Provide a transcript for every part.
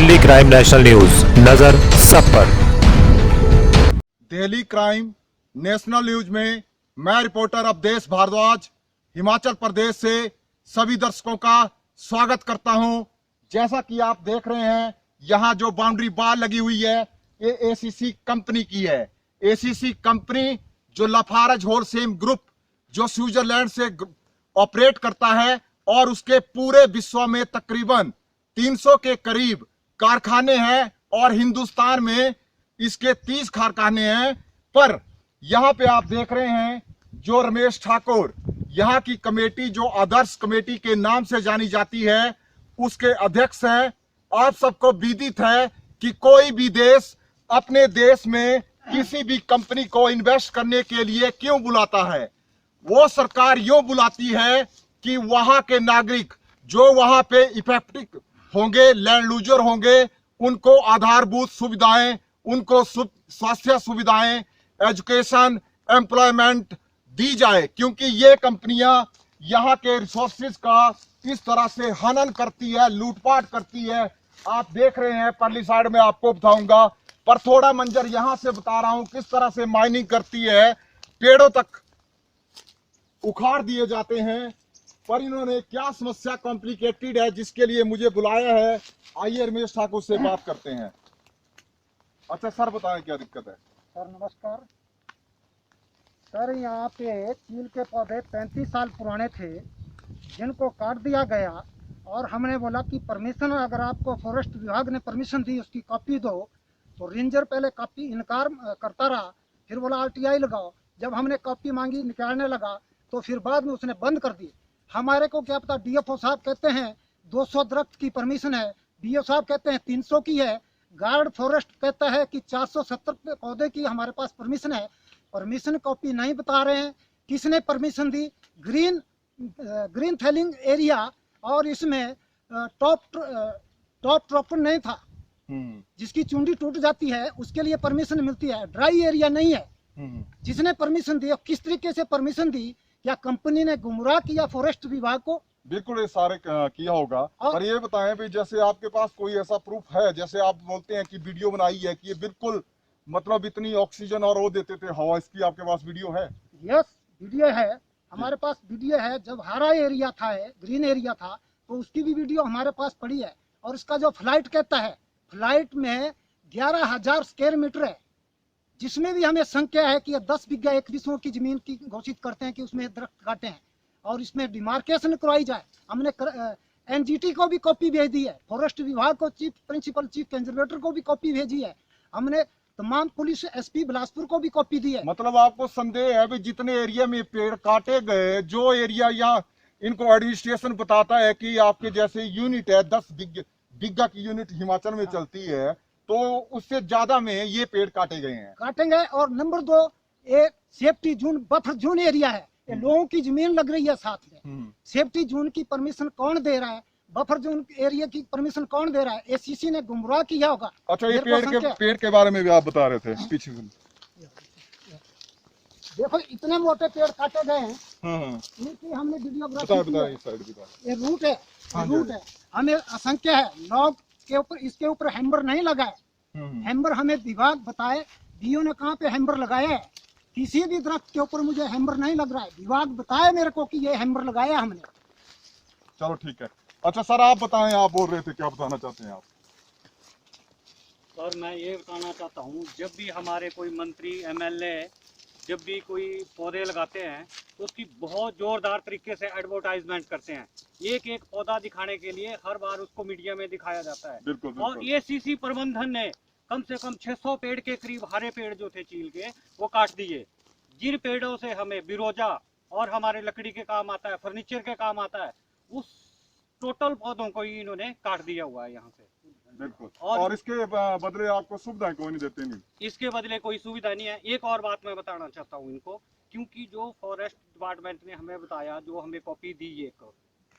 Delhi crime national news, नजर सब पर। दिल्ली क्राइम नेशनल न्यूज में मैं रिपोर्टर अवधेश भारद्वाज हिमाचल प्रदेश से सभी दर्शकों का स्वागत करता हूं। जैसा कि आप देख रहे हैं, यहां जो बाउंड्री बार लगी हुई है ये एसीसी कंपनी की है। एसीसी कंपनी जो लाफारज होलसेल ग्रुप जो स्विट्जरलैंड से ऑपरेट करता है और उसके पूरे विश्व में तकरीबन 300 के करीब कारखाने हैं और हिंदुस्तान में इसके 30 कारखाने हैं। पर यहाँ पे आप देख रहे हैं जो रमेश ठाकुर, यहाँ की कमेटी जो आदर्श कमेटी के नाम से जानी जाती है, उसके अध्यक्ष हैं। आप सबको विदित है कि कोई भी देश अपने देश में किसी भी कंपनी को इन्वेस्ट करने के लिए क्यों बुलाता है। वो सरकार यूं बुलाती है कि वहां के नागरिक जो वहां पे इफेक्टिव होंगे, लैंड लूजर होंगे, उनको आधारभूत सुविधाएं, उनको स्वास्थ्य सुविधाएं, एजुकेशन, एम्प्लॉयमेंट दी जाए, क्योंकि ये कंपनियां यहाँ के रिसोर्सेज का इस तरह से हनन करती है, लूटपाट करती है। आप देख रहे हैं, परली साइड में आपको बताऊंगा, पर थोड़ा मंजर यहां से बता रहा हूं किस तरह से माइनिंग करती है। पेड़ों तक उखाड़ दिए जाते हैं। पर इन्होंने क्या समस्या कॉम्प्लिकेटेड है जिसके लिए मुझे बुलाया है, आइए रमेश ठाकुर से बात करते हैं। अच्छा सर, बताएं क्या दिक्कत है। सर नमस्कार। सर यहाँ पे चील के पौधे 35 साल पुराने थे जिनको काट दिया गया और हमने बोला कि परमिशन, अगर आपको फॉरेस्ट विभाग ने परमिशन दी उसकी कॉपी दो। तो रेंजर पहले कॉपी इनकार करता रहा, फिर बोला आरटीआई लगाओ। जब हमने कॉपी मांगी, निकालने लगा, तो फिर बाद में उसने बंद कर दी। हमारे को क्या पता, डीएफओ साहब कहते हैं 200 दरख्त की परमिशन है, बीओ साहब कहते हैं 300 की है, गार्ड फॉरेस्ट कहता है कि 470 पौधे की हमारे पास परमिशन है। परमिशन कॉपी नहीं बता रहे हैं। किसने परमिशन दी? ग्रीन थैलिंग एरिया, और इसमें टॉप ट्रॉपर नहीं था जिसकी चुंडी टूट जाती है, उसके लिए परमिशन मिलती है। ड्राई एरिया नहीं है। जिसने परमिशन दी, किस तरीके से परमिशन दी? क्या कंपनी ने गुमराह किया फॉरेस्ट विभाग को? बिल्कुल ये सारे किया होगा। पर ये बताएं भी, जैसे आपके पास कोई ऐसा प्रूफ है, जैसे आप बोलते हैं कि वीडियो बनाई है कि ये बिल्कुल मतलब इतनी ऑक्सीजन और वो देते थे हवा, इसकी आपके पास वीडियो है? यस, वीडियो है, हमारे पास वीडियो है। जब हरा एरिया था, ग्रीन एरिया था, तो उसकी भी वीडियो हमारे पास पड़ी है। और इसका जो फ्लाइट कहता है, फ्लाइट में 11,000 स्क्वायर मीटर है, जिसमें भी हमें संख्या है कि 10 बीघा 21 की जमीन की घोषित करते हैं कि उसमें दरख्त काटे हैं और इसमें डिमार्केशन करवाई जाए। हमने एनजीटी को भी कॉपी भेज दी है, फॉरेस्ट विभाग को, चीफ प्रिंसिपल, चीफ कंजर्वेटर को भी कॉपी भेजी है। हमने तमाम पुलिस एसपी बिलासपुर को भी कॉपी दी है। मतलब आपको संदेह है भी जितने एरिया में पेड़ काटे गए, जो एरिया यहाँ इनको एडमिनिस्ट्रेशन बताता है कि आपके जैसे यूनिट है 10 बीघा की यूनिट हिमाचल में चलती है, तो उससे ज्यादा में ये पेड़ काटे गए हैं, काटेंगे। और नंबर 2, ये safety zone, buffer zone area है, ये लोगों की जमीन लग रही है साथ में। सेफ्टी जोन की परमिशन कौन दे रहा है? बफर जोन एरिया की परमिशन कौन दे रहा है? एसीसी ने गुमराह किया होगा। अच्छा, ये पेड़ के बारे में भी आप बता रहे थे पीछे से। देखो इतने मोटे पेड़ काटे गए हैं। इनकी हमने वीडियोग्राफी, ये रूट है, रूट है। हमें आशंका है लॉग के ऊपर, इसके ऊपर हैम्बर नहीं लगा है। हैम्बर हमें विभाग बताए, डीओ ने कहाँ पे हैम्बर लगाया है? किसी भी दरख्त के ऊपर मुझे हैम्बर नहीं लग रहा है। विभाग बताए मेरे को कि ये हैम्बर लगाया हमने। चलो ठीक है। अच्छा सर, आप बताएं, आप बोल रहे थे, क्या बताना चाहते हैं आप? सर मैं ये बताना चाहता हूँ, जब भी हमारे कोई मंत्री, एमएलए जब भी कोई पौधे लगाते हैं तो उसकी बहुत जोरदार तरीके से एडवर्टाइजमेंट करते हैं। एक एक पौधा दिखाने के लिए हर बार उसको मीडिया में दिखाया जाता है। बिल्कुल, बिल्कुल। और एसीसी प्रबंधन ने कम से कम 600 पेड़ के करीब हरे पेड़ जो थे चील के, वो काट दिए। जिन पेड़ों से हमें बिरोजा और हमारे लकड़ी के काम आता है, फर्नीचर के काम आता है, उस टोटल पौधों को ही इन्होंने काट दिया हुआ है यहाँ से। बिल्कुल। और इसके बदले आपको सुविधाएं कोई नहीं देते? नहीं, इसके बदले कोई सुविधा नहीं है। एक और बात मैं बताना चाहता हूँ इनको, क्योंकि जो फॉरेस्ट डिपार्टमेंट ने हमें बताया, जो हमें कॉपी दी, एक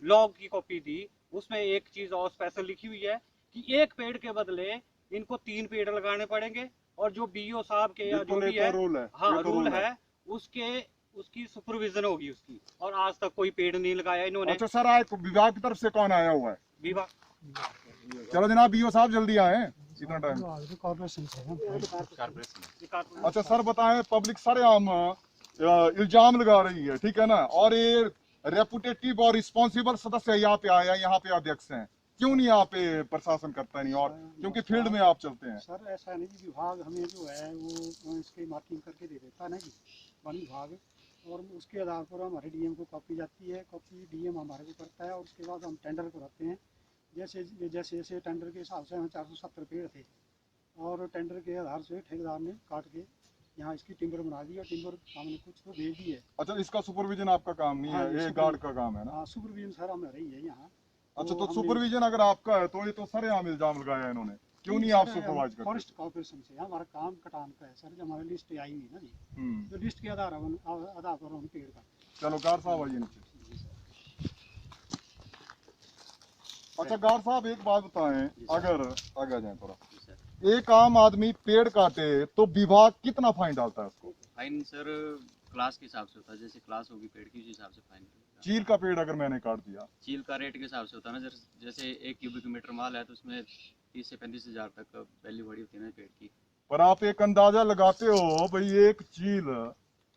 लॉग की कॉपी दी, उसमें एक चीज और स्पेशल लिखी हुई है कि एक पेड़ के बदले इनको 3 पेड़ लगाने पड़ेंगे। और जो बीओ साहब के या जो भी है, हाँ रूल है, उसकी सुपरविजन होगी उसकी। और आज तक कोई पेड़ नहीं लगाया इन्होंने। अच्छा सर, विभाग की तरफ से कौन आया हुआ है? विभाग चलो जनाब बीओ साहब जल्दी आए, इतना टाइम। कॉर्पोरेशन से अच्छा सर बताएं, पब्लिक सरेआम इल्जाम लगा रही है, ठीक है ना, और ये रेपुटेटिव और रिस्पॉन्सिबल सदस्य यहाँ पे आया, यहाँ पे अध्यक्ष हैं, क्यों नहीं यहाँ पे प्रशासन करता नहीं? और क्योंकि फील्ड में आप चलते हैं। सर ऐसा नहीं, विभाग हमें जो है वो इसकी मार्किंग करके दे देता है ना जी, वन विभाग, और उसके आधार पर हमारे डीएम को कॉपी जाती है, कॉपी डीएम हमारे को करता है, और उसके बाद हम टेंडर कराते हैं। जैसे जैसे जैसे टेंडर के हिसाब से हमें 470 पेड़ थे, और टेंडर के आधार से ठेकेदार ने काट के यहाँ इसकी टिम्बर बना दी, और टिम्बर हमने कुछ तो भेज दी है। अच्छा इसका सुपरविजन आपका काम नहीं है, ये गार्ड का काम है ना? हाँ सुपरविजन सर हमारा ही है यहाँ। अच्छा तो सुपरविजन अगर आपका है तो ये तो सरेआम इल्जाम लगाया है इन्होंने, क्यों नहीं आप सुपरवाइज करते? फॉरेस्ट कॉर्पोरेशन से हमारा काम कटान का है सर, जो हमारी लिस्ट आई हुई है ना जी, तो लिस्ट के आधार पर हम पेड़ का। चलो गार्ड साहब आइए नीचे। अच्छा गार्ड साहब एक बात बताएं, अगर आगे जाए थोड़ा, एक आम आदमी पेड़ काटे तो विभाग कितना फाइन डालता है उसको? फाइन सर क्लास के हिसाब से होता है, जैसे क्लास होगी पेड़ की उस हिसाब से फाइन। चील का पेड़ अगर मैंने काट दिया, चील का रेट के हिसाब से होता है ना, जैसे 1 क्यूबिक मीटर माल है तो उसमें 30 से 35 हज़ार तक वैल्यू बड़ी होती है ना पेड़ की। पर आप एक अंदाजा लगाते हो भाई एक चील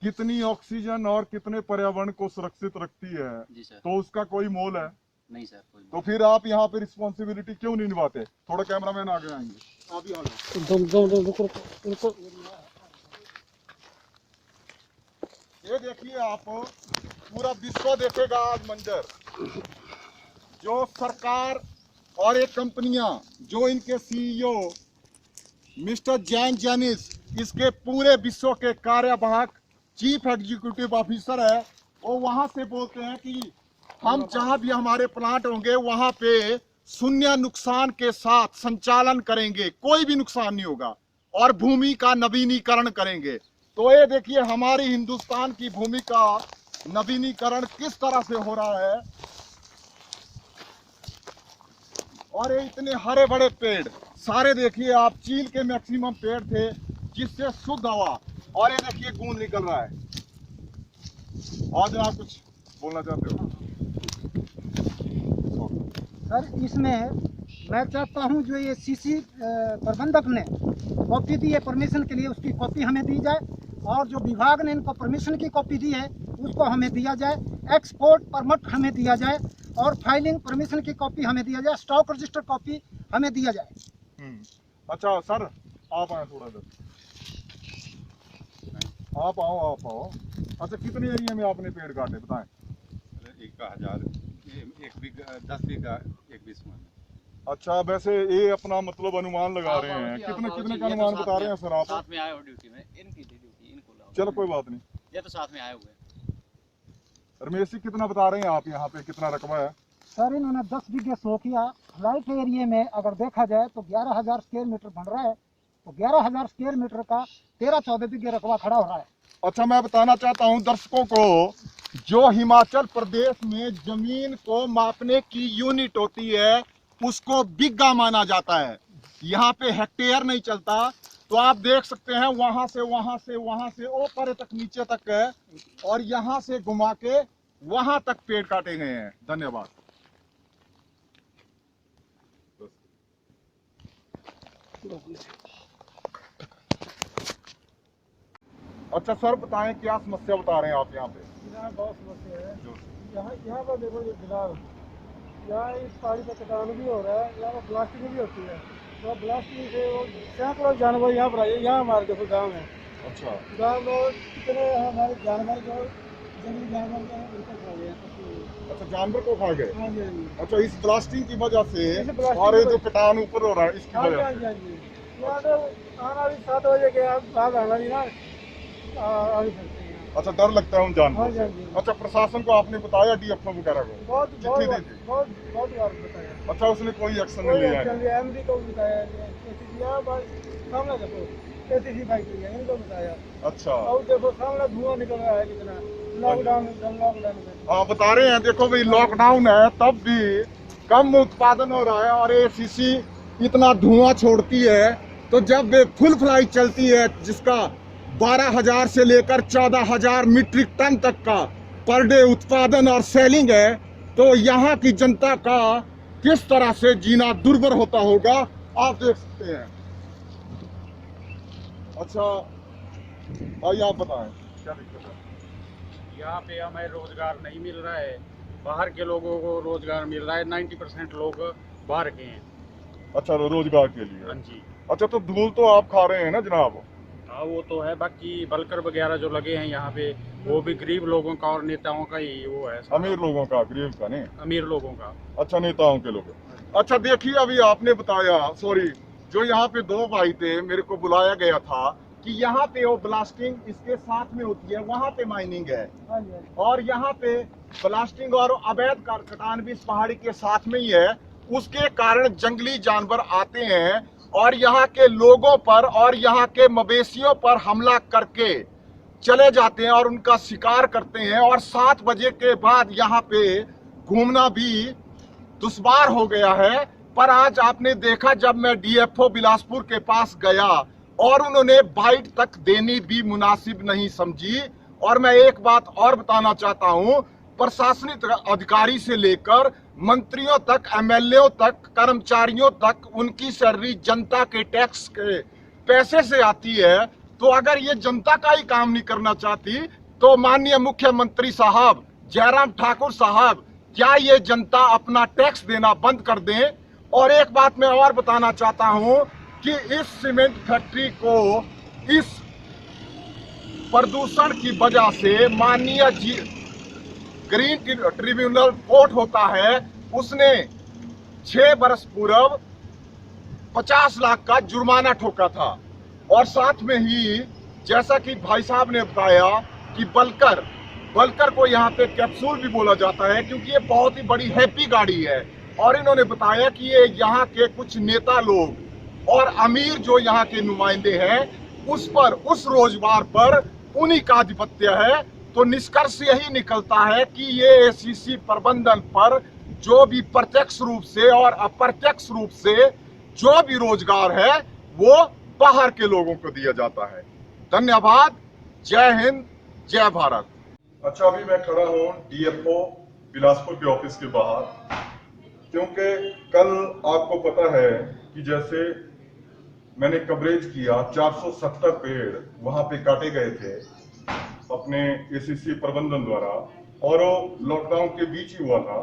कितनी ऑक्सीजन और कितने पर्यावरण को सुरक्षित रखती है? जी सर। तो उसका कोई मोल है? नहीं सर कोई तो फिर आप यहाँ पे रिस्पॉन्सिबिलिटी क्यों नहीं निभाते? थोड़ा कैमरामैन आगे आएंगे, आप ही आगे। ये देखिए आप, पूरा विश्व देखेगा आज मंजर, जो सरकार और एक कंपनियां, जो इनके सीईओ मिस्टर जैन जेनिस, इसके पूरे विश्व के कार्यवाहक चीफ एग्जीक्यूटिव ऑफिसर है, वो वहां से बोलते हैं कि हम जहां भी हमारे प्लांट होंगे वहां पे शून्य नुकसान के साथ संचालन करेंगे, कोई भी नुकसान नहीं होगा, और भूमि का नवीनीकरण करेंगे। तो ये देखिए हमारी हिंदुस्तान की भूमि का नवीनीकरण किस तरह से हो रहा है, और ये इतने हरे भरे पेड़ सारे देखिए आप, चील के मैक्सिमम पेड़ थे जिससे शुद्ध हवा, और ये देखिए गूंद निकल रहा है। और जनाब कुछ बोलना चाहते हो? सर इसमें मैं चाहता हूं जो ये सीसी प्रबंधक ने कॉपी दी है परमिशन के लिए, उसकी कॉपी हमें दी जाए, और जो विभाग ने इनको परमिशन की कॉपी दी है उसको हमें दिया जाए, एक्सपोर्ट परमिट हमें दिया जाए, और फाइलिंग परमिशन की कॉपी हमें दिया जाए, स्टॉक रजिस्टर कॉपी हमें दिया जाए। अच्छा सर आप आए थोड़ा देर, आप आओ। अच्छा कितने एरिया में आपने पेड़ काटे बताएं? 1000, 10 बीघा 1 बीस में। अच्छा वैसे ये अपना मतलब अनुमान लगा रहे हैं, कितने कितने का अनुमान बता रहे हैं सर आप? साथ में आए हो ड्यूटी में, इनकी ड्यूटी इनको लाओ। चलो कोई बात नहीं, ये तो साथ में आए हुए हैं। रमेश जी कितना बता रहे हैं आप यहाँ पे, कितना रकबा है? सर इन्होंने 10 बीघे शो किया, लाइट एरिया में अगर देखा जाए तो 11,000 स्क्वायर मीटर बन रहा है, तो 11,000 स्क्वायर मीटर का 13-14 बीघे रकबा खड़ा हो रहा है। अच्छा मैं बताना चाहता हूँ दर्शकों को, जो हिमाचल प्रदेश में जमीन को मापने की यूनिट होती है उसको बिग्गा माना जाता है, यहाँ पे हेक्टेयर नहीं चलता। तो आप देख सकते हैं वहां से ऊपर तक नीचे तक है, और यहाँ से घुमा के वहां तक पेड़ काटे गए हैं। धन्यवाद। अच्छा सर बताएं क्या समस्या बता रहे हैं आप यहाँ पे? यहाँ बहुत समस्या है, यहाँ पर देखो ये फिलहाल यहाँ इस पहाड़ी पर कटान भी हो रहा है, यहाँ पर ब्लास्टिंग भी होती है, तो ब्लास्टिंग से वो सैकड़ों जानवर यहाँ पर आए। यहाँ हमारे देखो गाँव है, अच्छा गाँव में कितने हमारे जानवर जो जंगली जानवर जो है उनको खा गए हैं। अच्छा जानवर को खा गए? हाँ जी हाँ जी। अच्छा इस ब्लास्टिंग की वजह से इस ब्लास्टिंग सारे की जो कटान ऊपर हो रहा है इसकी हाँ जी वजह हाँ से? जी हाँ जी। यहाँ तो आना भी 7 बजे के बाद आना भी ना आ भी सकते हैं। अच्छा डर लगता है उन जानवरों हाँ जी, से? हाँ जी। अच्छा प्रशासन को आपने बताया डीएफओ वगैरह को? बहुत चिट्ठी दी थी? बहुत बार बताया। अच्छा उसने कोई एक्शन नहीं लिया है? एमडी को भी बताया, सामने देखो केसीसी फैक्ट्री है, इनको बताया। अच्छा और देखो सामने धुआं निकल रहा है कितना, लॉकडाउन में। हाँ बता रहे हैं, देखो भाई लॉकडाउन है तब भी कम उत्पादन हो रहा है, और एसीसी इतना धुआं छोड़ती है, तो जब वे फुल फ्लाई चलती है जिसका 12,000 से लेकर 14,000 मीट्रिक टन तक का पर डे उत्पादन और सेलिंग है, तो यहाँ की जनता का किस तरह से जीना दुर्भर होता होगा आप देख सकते हैं। अच्छा आइए आप बताएं क्या दिक्कत है। यहाँ पे हमें रोजगार नहीं मिल रहा है, बाहर के लोगों को रोजगार मिल रहा है। 90% लोग बाहर के हैं। अच्छा रोजगार के लिए। हाँ जी। अच्छा तो धूल तो आप खा रहे हैं ना जनाब। हाँ वो तो है, बाकी बलकर वगैरह जो लगे हैं यहाँ पे वो भी गरीब लोगों का और नेताओं का ही वो है। अमीर लोगों का, गरीब का नहीं, अमीर लोगों का। अच्छा नेताओं के लोग। अच्छा देखिए अभी आपने बताया, सॉरी, जो यहाँ पे दो भाई थे मेरे को बुलाया गया था कि यहाँ पे वो ब्लास्टिंग इसके साथ में होती है, वहाँ पे माइनिंग है और यहाँ पे ब्लास्टिंग और अवैध कटान भी इस पहाड़ी के साथ में ही है। उसके कारण जंगली जानवर आते हैं और यहाँ के लोगों पर और यहाँ के मवेशियों पर हमला करके चले जाते हैं और उनका शिकार करते हैं। और 7 बजे के बाद यहाँ पे घूमना भी दुश्वार हो गया है। पर आज आपने देखा जब मैं डीएफओ बिलासपुर के पास गया और उन्होंने बाइट तक देनी भी मुनासिब नहीं समझी। और मैं एक बात और बताना चाहता हूं, प्रशासनिक अधिकारी से लेकर मंत्रियों तक, एमएलए तक, कर्मचारियों तक उनकी सैलरी जनता के टैक्स के पैसे से आती है। तो अगर ये जनता का ही काम नहीं करना चाहती तो माननीय मुख्यमंत्री साहब जयराम ठाकुर साहब क्या ये जनता अपना टैक्स देना बंद कर दें। और एक बात मैं और बताना चाहता हूं कि इस सीमेंट फैक्ट्री को इस प्रदूषण की वजह से माननीय ग्रीन ट्रिब्यूनल कोर्ट होता है, उसने 6 बरस पूर्व 50 लाख का जुर्माना ठोका था। और साथ में ही जैसा कि भाई साहब ने बताया कि बलकर को यहाँ पे कैप्सूल भी बोला जाता है क्योंकि ये बहुत ही बड़ी हैप्पी गाड़ी है। और इन्होंने बताया कि ये यहाँ के कुछ नेता लोग और अमीर जो यहाँ के नुमाइंदे हैं उस रोजगार पर उन्हीं का आधिपत्य है। तो निष्कर्ष यही निकलता है कि ये एसीसी प्रबंधन पर जो भी प्रत्यक्ष रूप से और अप्रत्यक्ष रूप से जो भी रोजगार है वो बाहर के लोगों को दिया जाता है। धन्यवाद। जय हिंद, जय भारत। अच्छा अभी मैं खड़ा हूँ डीएफओ बिलासपुर के ऑफिस के बाहर, क्योंकि कल आपको पता है कि जैसे मैंने कवरेज किया 470 पेड़ वहां पे काटे गए थे अपने एसीसी प्रबंधन द्वारा और वो लॉकडाउन के बीच ही हुआ था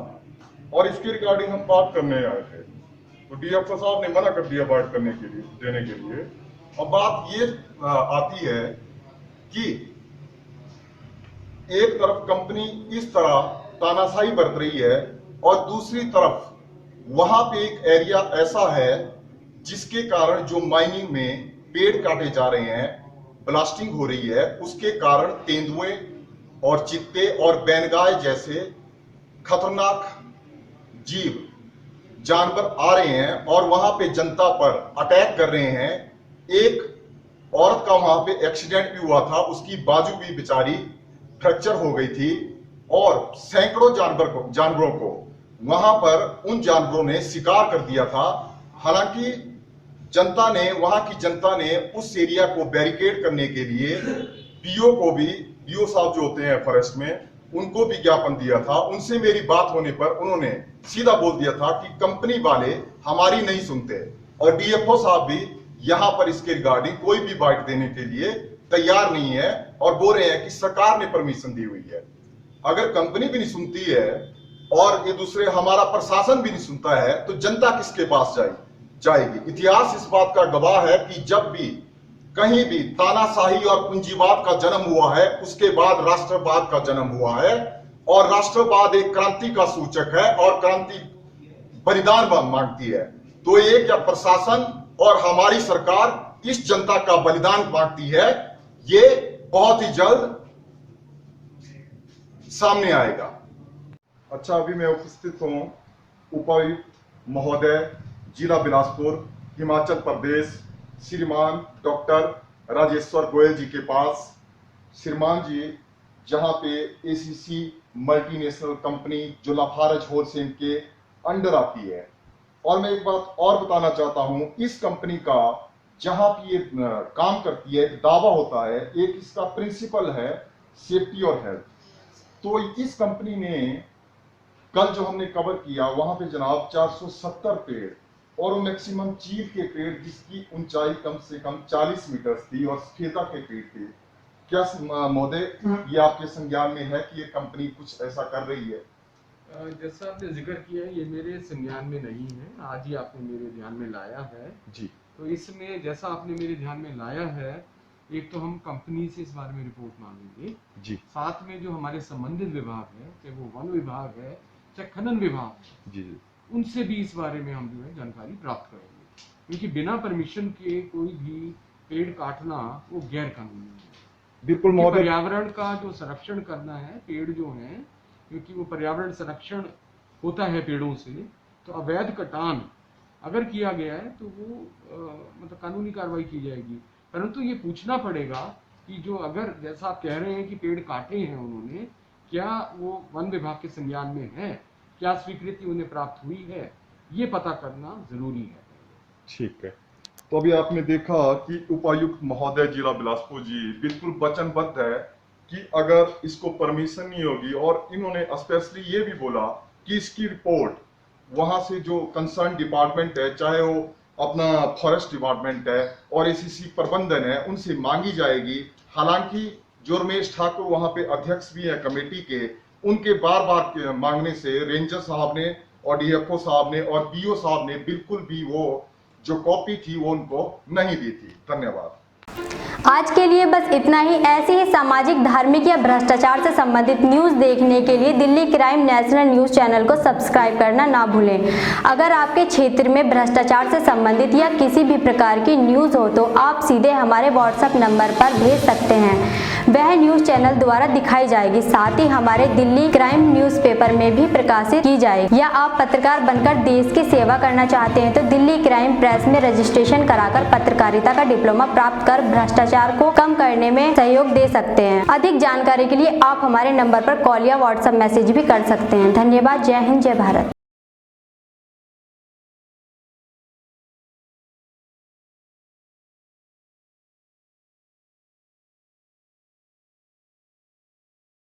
और इसके रिगार्डिंग हम बात करने आए थे। तो डीएफओ साहब ने मना कर दिया बात करने के लिए, देने के लिए। अब बात ये आती है कि एक तरफ कंपनी इस तरह तानाशाही बरत रही है और दूसरी तरफ वहां पे एक एरिया ऐसा है जिसके कारण जो माइनिंग में पेड़ काटे जा रहे हैं, ब्लास्टिंग हो रही है, उसके कारण तेंदुए और चित्ते और बैनगाय जैसे खतरनाक जीव जानवर आ रहे हैं और वहां पे जनता पर अटैक कर रहे हैं। एक औरत का वहां पे एक्सीडेंट भी हुआ था, उसकी बाजू भी बेचारी फ्रैक्चर हो गई थी और सैकड़ों जानवरों को वहां पर उन जानवरों ने शिकार कर दिया था। हालांकि वहां की जनता ने उस एरिया को बैरिकेड करने के लिए बीओ साहब जो होते हैं फॉरेस्ट में, उनको भी ज्ञापन दिया था। उनसे मेरी बात होने पर उन्होंने सीधा बोल दिया था कि कंपनी वाले हमारी नहीं सुनते और डीएफओ साहब भी यहां पर इसके रिगार्डिंग कोई भी बाइट देने के लिए तैयार नहीं है और बोल रहे हैं कि सरकार ने परमिशन दी हुई है। अगर कंपनी भी नहीं सुनती है और ये दूसरे हमारा प्रशासन भी नहीं सुनता है तो जनता किसके पास जाएगी। इतिहास इस बात का गवाह है कि जब भी कहीं भी तानाशाही और पूंजीवाद का जन्म हुआ है उसके बाद राष्ट्रवाद का जन्म हुआ है और राष्ट्रवाद एक क्रांति का सूचक है और क्रांति बलिदान मांगती है। तो ये क्या प्रशासन और हमारी सरकार इस जनता का बलिदान मांगती है, ये बहुत ही जल्द सामने आएगा। अच्छा अभी मैं उपस्थित हूं उपायुक्त महोदय जिला बिलासपुर हिमाचल प्रदेश श्रीमान डॉक्टर राजेश्वर गोयल जी के पास। श्रीमान जी, जहां पे एसीसी मल्टीनेशनल कंपनी जो लाफारज होलसेल के अंडर आती है, और मैं एक बात और बताना चाहता हूं, इस कंपनी का जहां भी ये काम करती है दावा होता है, एक इसका प्रिंसिपल है सेफ्टी और हेल्थ। तो इस कंपनी ने कल जो हमने कवर किया वहां पे जनाब 470 पेड़ और मैक्सिमम चील के पेड़ जिसकी ऊंचाई कम से कम 40 मीटर थी और सफेदा के पेड़ थे। क्या महोदय ये आपके संज्ञान में है कि ये कंपनी कुछ ऐसा कर रही है? जैसा आपने जिक्र किया ये मेरे संज्ञान में नहीं है, आज ही आपने मेरे ध्यान में लाया है जी। तो इसमें जैसा आपने मेरे ध्यान में लाया है, एक तो हम कंपनी से इस बारे में रिपोर्ट मांगेंगे जी। साथ में जो हमारे संबंधित विभाग है, चाहे वो वन विभाग है चाहे खनन विभाग है, जी उनसे भी इस बारे में हम जो है जानकारी प्राप्त करेंगे, क्योंकि बिना परमिशन के कोई भी पेड़ काटना वो गैर कानूनी है। बिल्कुल महोदय। पर्यावरण का जो संरक्षण करना है, पेड़ जो है, क्योंकि वो पर्यावरण संरक्षण होता है पेड़ों से, तो अवैध कटान अगर किया गया है तो वो मतलब कानूनी कार्रवाई की जाएगी। परंतु ये पूछना पड़ेगा कि जो अगर जैसा आप कह रहे हैं कि पेड़ काटे हैं उन्होंने, क्या वो वन विभाग के संज्ञान में है, क्या स्वीकृति उन्हें प्राप्त हुई है, ये पता करना जरूरी है। ठीक है, तो अभी आपने देखा कि उपायुक्त महोदय जिला बिलासपुर जी बिल्कुल वचनबद्ध है कि अगर इसको परमिशन नहीं होगी, और इन्होंने स्पेशली ये भी बोला कि इसकी रिपोर्ट वहां से जो कंसर्न डिपार्टमेंट है, चाहे वो अपना फॉरेस्ट डिपार्टमेंट है और एसीसी प्रबंधन है, उनसे मांगी जाएगी। हालांकि जो रमेश ठाकुर वहां पे अध्यक्ष भी है कमेटी के, उनके बार बार मांगने से रेंजर साहब ने और डीएफओ साहब ने और बीओ साहब ने बिल्कुल भी वो जो कॉपी थी वो उनको नहीं दी थी। धन्यवाद। आज के लिए बस इतना ही। ऐसे ही सामाजिक, धार्मिक या भ्रष्टाचार से संबंधित न्यूज़ देखने के लिए Delhi crime national news channel को सब्सक्राइब करना ना भूलें। अगर आपके क्षेत्र में भ्रष्टाचार से संबंधित या किसी भी प्रकार की न्यूज़ हो तो आप सीधे हमारे व्हाट्सएप नंबर पर भेज सकते हैं, वह न्यूज़ चैनल द्वारा दिखाई जाएगी। साथ ही हमारे दिल्ली क्राइम न्यूज़पेपर में भी प्रकाशित की जाएगी। या आप पत्रकार बनकर देश की सेवा करना चाहते हैं तो दिल्ली क्राइम प्रेस में रजिस्ट्रेशन कराकर पत्रकारिता का डिप्लोमा प्राप्त कर भ्रष्टाचार को कम करने में सहयोग दे सकते हैं। अधिक जानकारी के लिए आप हमारे नंबर पर कॉल या व्हाट्सएप मैसेज भी कर सकते हैं। धन्यवाद। जय हिंद, जय भारत।